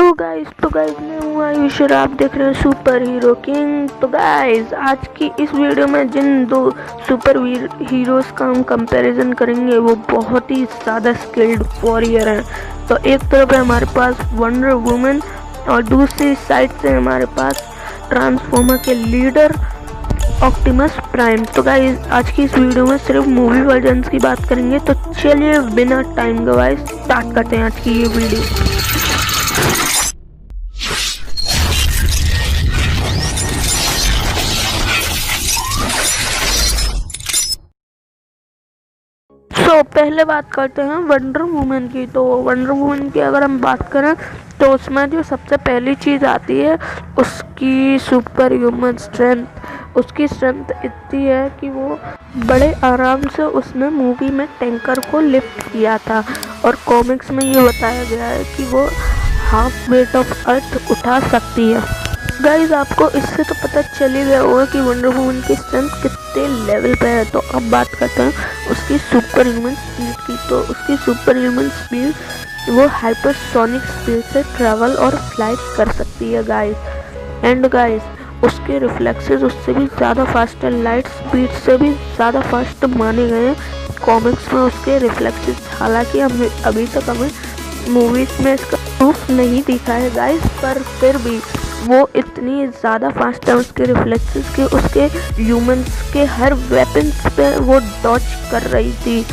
तो गाइस मैं हूँ आयुष और आप देख रहे हैं सुपर हीरो किंग। तो गाइस आज की इस वीडियो में जिन दो सुपर हीरोज का हम कंपैरिजन करेंगे वो बहुत ही ज़्यादा स्किल्ड वॉरियर हैं। तो एक तरफ है हमारे पास वंडर वुमन और दूसरी साइड से हमारे पास ट्रांसफॉर्मर के लीडर ऑप्टिमस प्राइम। तो गाइस आज की इस वीडियो में सिर्फ मूवी वर्जन की बात करेंगे। तो चलिए बिना टाइम गवाए स्टार्ट करते हैं आज की ये वीडियो। पहले बात करते हैं वंडर वुमन की। तो वंडर वुमन की अगर हम बात करें तो उसमें जो सबसे पहली चीज़ आती है उसकी सुपर ह्यूमन स्ट्रेंथ। उसकी स्ट्रेंथ इतनी है कि वो बड़े आराम से उसने मूवी में टैंकर को लिफ्ट किया था और कॉमिक्स में ये बताया गया है कि वो हाफ वेट ऑफ अर्थ उठा सकती है। गाइज आपको इससे तो पता चल ही गया होगा कि वंडर वुमन की स्ट्रेंथ कितने लेवल पे है। तो अब बात करते हैं उसकी सुपर ह्यूमन स्पीड की। तो उसकी सुपर ह्यूमन स्पीड वो हाइपरसोनिक स्पीड से ट्रैवल और फ्लाइट कर सकती है गाइज। एंड गाइज उसके रिफ्लेक्सेस उससे भी ज़्यादा फास्ट है, लाइट स्पीड से भी ज़्यादा फास्ट माने गए हैं कॉमिक्स में उसके रिफ्लेक्सेस। हालांकि हमें अभी तक हमें मूवीज़ में इसका प्रूफ नहीं दिखा है गाइज, पर फिर भी वो इतनी ज़्यादा फास्ट है उसके रिफ्लेक्सेस के, उसके ह्यूमंस के हर वेपन्स पे वो डॉज कर रही थी।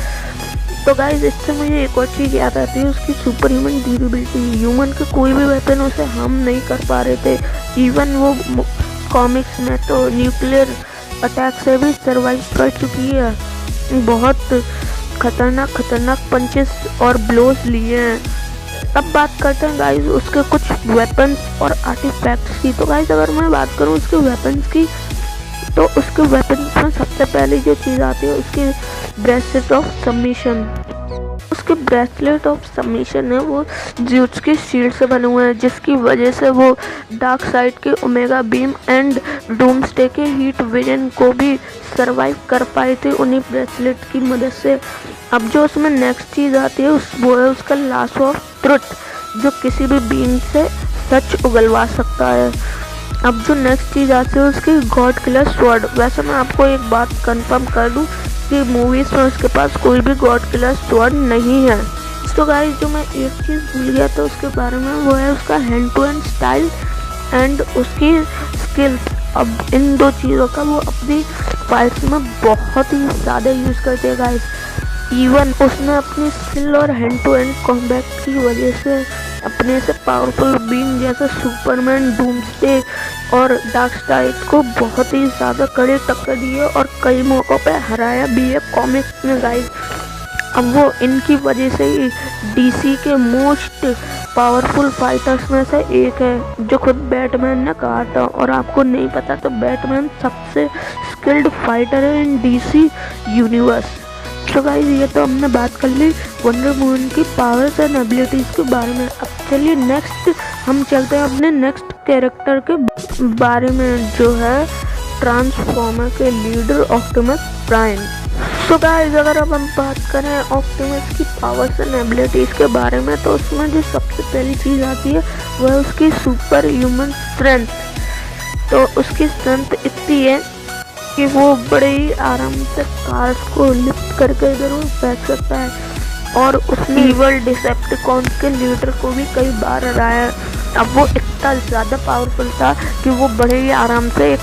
तो गाइज इससे मुझे एक और चीज़ याद आती है उसकी सुपर ह्यूमन ड्यूरेबिलिटी। ह्यूमन के कोई भी वेपन उसे हम नहीं कर पा रहे थे। इवन वो कॉमिक्स में तो न्यूक्लियर अटैक से भी सर्वाइव कर चुकी है। बहुत खतरनाक पंचेस और ब्लोज लिए हैं। अब बात करते हैं गाइज उसके कुछ वेपन्स और आर्टिफैक्ट्स की। तो गाइज अगर मैं बात करूँ उसके वेपन्स की तो उसके वेपन्स में सबसे पहले जो चीज़ आती है उसकी ब्रेसलेट ऑफ सबमिशन। उसके ब्रेसलेट ऑफ सबमिशन है वो ज्यूस की शील्ड से बने हुए हैं, जिसकी वजह से वो डार्क साइड के ओमेगा बीम एंड डूम्सडे के हीट विजन को भी सरवाइव कर पाए थे उन्हीं ब्रेसलेट की मदद से। अब जो उसमें नेक्स्ट चीज़ आती है वो है उसका लाश ऑफ ट्रुथ, जो किसी भी बीइंग से सच उगलवा सकता है। अब जो नेक्स्ट चीज़ आती है उसकी गॉड किलर स्वॉर्ड। वैसे मैं आपको एक बात कंफर्म कर दूं कि मूवीज़ में उसके पास कोई भी गॉड किलर स्वॉर्ड नहीं है। तो गाइस जो मैं एक चीज़ भूल गया था उसके बारे में वो है उसका hand to hand style and उसकी स्किल्स। अब इन दो चीज़ों का वो अपनी फाइट्स में बहुत ही ज़्यादा यूज़ करते हैं गाइस। इवन उसने अपनी स्किल और हैंड टू हैंड कॉम्बैट की वजह से अपने से पावरफुल बीइंग जैसे सुपरमैन, डूम्सडे और डार्कसाइड को बहुत ही ज़्यादा कड़े टक्कर दी है और कई मौक़ों पे हराया भी है कॉमिक्स में गाइस। अब वो इनकी वजह से ही डीसी के मोस्ट पावरफुल फाइटर्स में से एक है, जो खुद बैटमैन ने कहा था। और आपको नहीं पता तो बैटमैन सबसे स्किल्ड फाइटर है इन डीसी यूनिवर्स। तो गाइस ये तो हमने बात कर ली वंडर वुमन की पावर्स एंड एबिलिटीज़ के बारे में। अब चलिए नेक्स्ट हम चलते हैं अपने नेक्स्ट कैरेक्टर के बारे में, जो है ट्रांसफॉर्मर के लीडर ऑप्टिमस प्राइम। तो गाइस अगर अब हम बात करें ऑप्टिमस की पावर्स एंड एबिलिटीज़ के बारे में तो उसमें जो सबसे पहली चीज़ आती है वह है उसकी सुपर ह्यूमन स्ट्रेंथ। तो उसकी स्ट्रेंथ इतनी है कि वो बड़े ही आराम से कार्स को लिफ्ट करके इधर उधर फेंक सकता है और उसने इवल डिसेप्टिकॉन्स के लीडर को भी कई बार हराया। अब वो इतना ज़्यादा पावरफुल था कि वो बड़े ही आराम से एक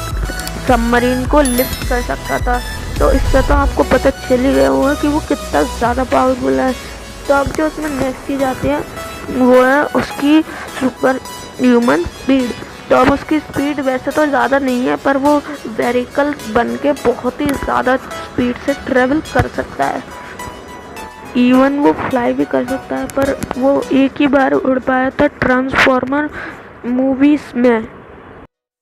सबमरीन को लिफ्ट कर सकता था। तो इससे तो आपको पता चल ही गया होगा कि वो कितना ज़्यादा पावरफुल है। तो अब जो उसमें नेक्स्ट चीज़ आती है वो है उसकी सुपर ह्यूमन स्पीड। तो अब उसकी स्पीड वैसे तो ज़्यादा नहीं है, पर वो वेहिकल बन के बहुत ही ज़्यादा स्पीड से ट्रेवल कर सकता है। इवन वो फ्लाई भी कर सकता है, पर वो एक ही बार उड़ पाया था ट्रांसफॉर्मर मूवीज़ में।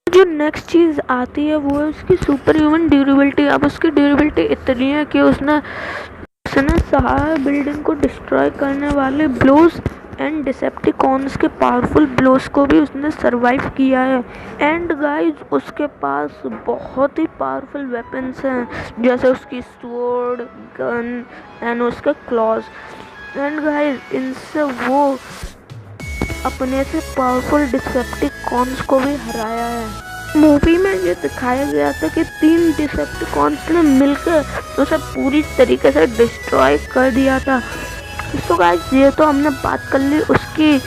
जो नेक्स्ट चीज़ आती है वो है उसकी सुपर ह्यूमन ड्यूरेबिलिटी। अब उसकी ड्यूरेबिलिटी इतनी है कि उसने सारा बिल्डिंग को डिस्ट्रॉय करने वाले ब्लोज एंड डिसेप्टिकॉन्स के पावरफुल ब्लोस को भी उसने सरवाइव किया है। एंड गाइज उसके पास बहुत ही पावरफुल वेपन्स हैं, जैसे उसकी स्वॉर्ड, गन एंड उसके क्लॉज। एंड गाइज इनसे वो अपने से पावरफुल डिसेप्टिकॉन्स को भी हराया है। मूवी में ये दिखाया गया था कि 3 डिसेप्टिकॉन्स ने मिलकर उसे पूरी तरीके से डिस्ट्रॉय कर दिया था। तो गाइस ये तो हमने बात कर ली उसकी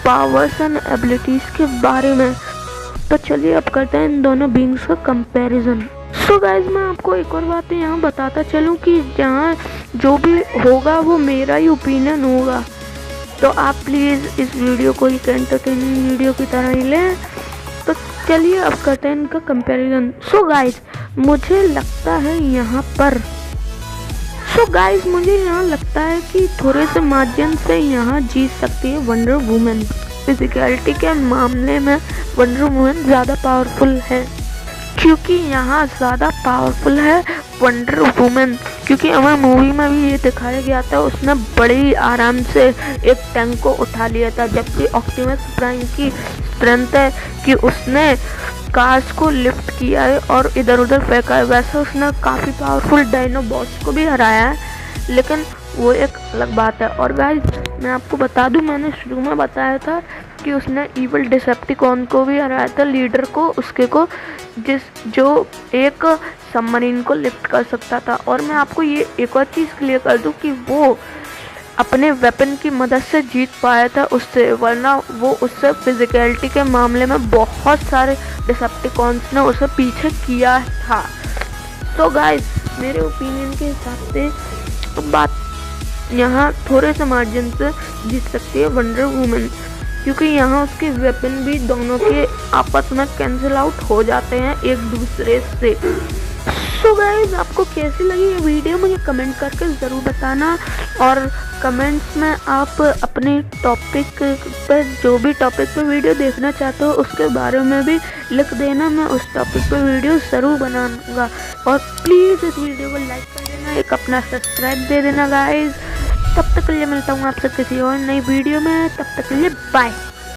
पावर्स एंड एबिलिटीज़ के बारे में। तो चलिए अब करते हैं इन दोनों बीइंग्स का कंपैरिजन। सो गाइस मैं आपको एक और बात यहाँ बताता चलूँ कि यहाँ जो भी होगा वो मेरा ही ओपिनियन होगा, तो आप प्लीज़ इस वीडियो को एक एंटरटेनिंग वीडियो की तरह ही लें। तो चलिए अब करते हैं इनका कंपैरिजन। सो गाइस मुझे लगता है मुझे यहाँ लगता है कि थोड़े से मार्जिन से यहाँ जीत सकती है वंडर वुमन। फिजिकलिटी के मामले में वंडर वुमन ज़्यादा पावरफुल है, क्योंकि यहाँ ज़्यादा पावरफुल है वंडर वुमन। क्योंकि हमें मूवी में भी ये दिखाया गया था, उसने बड़ी आराम से एक टैंक को उठा लिया था, जबकि ऑप्टिमस प्राइम की स्ट्रेंथ है कि उसने कार्स को लिफ्ट किया है और इधर उधर फेंका है। वैसे उसने काफ़ी पावरफुल डायनो बॉस को भी हराया है, लेकिन वो एक अलग बात है। और गाइस मैं आपको बता दूं, मैंने शुरू में बताया था कि उसने इविल डिसेप्टिकॉन को भी हराया था, लीडर को, उसके को, जो एक सबमरीन को लिफ्ट कर सकता था। और मैं आपको ये एक और चीज़ क्लियर कर दूं कि वो अपने वेपन की मदद से जीत पाया था उससे, वरना वो उससे फिजिकलिटी के मामले में बहुत सारे डिसेप्टिकॉन्स ने उसे पीछे किया था। तो गाइस मेरे ओपिनियन के हिसाब से बात यहाँ थोड़े से मार्जिन से जीत सकती है वंडर वुमन, क्योंकि यहाँ उसके वेपन भी दोनों के आपस में कैंसिल आउट हो जाते हैं एक दूसरे से। सो गाइस आपको कैसी लगी ये वीडियो मुझे कमेंट करके ज़रूर बताना, और कमेंट्स में आप अपने टॉपिक पर जो भी टॉपिक पे वीडियो देखना चाहते हो उसके बारे में भी लिख देना, मैं उस टॉपिक पे वीडियो ज़रूर बनाऊंगा। और प्लीज़ इस वीडियो को लाइक कर देना, एक अपना सब्सक्राइब दे देना गाइस। तब तक के लिए मिलता हूँ आपसे किसी और नई वीडियो में, तब तक के लिए बाय।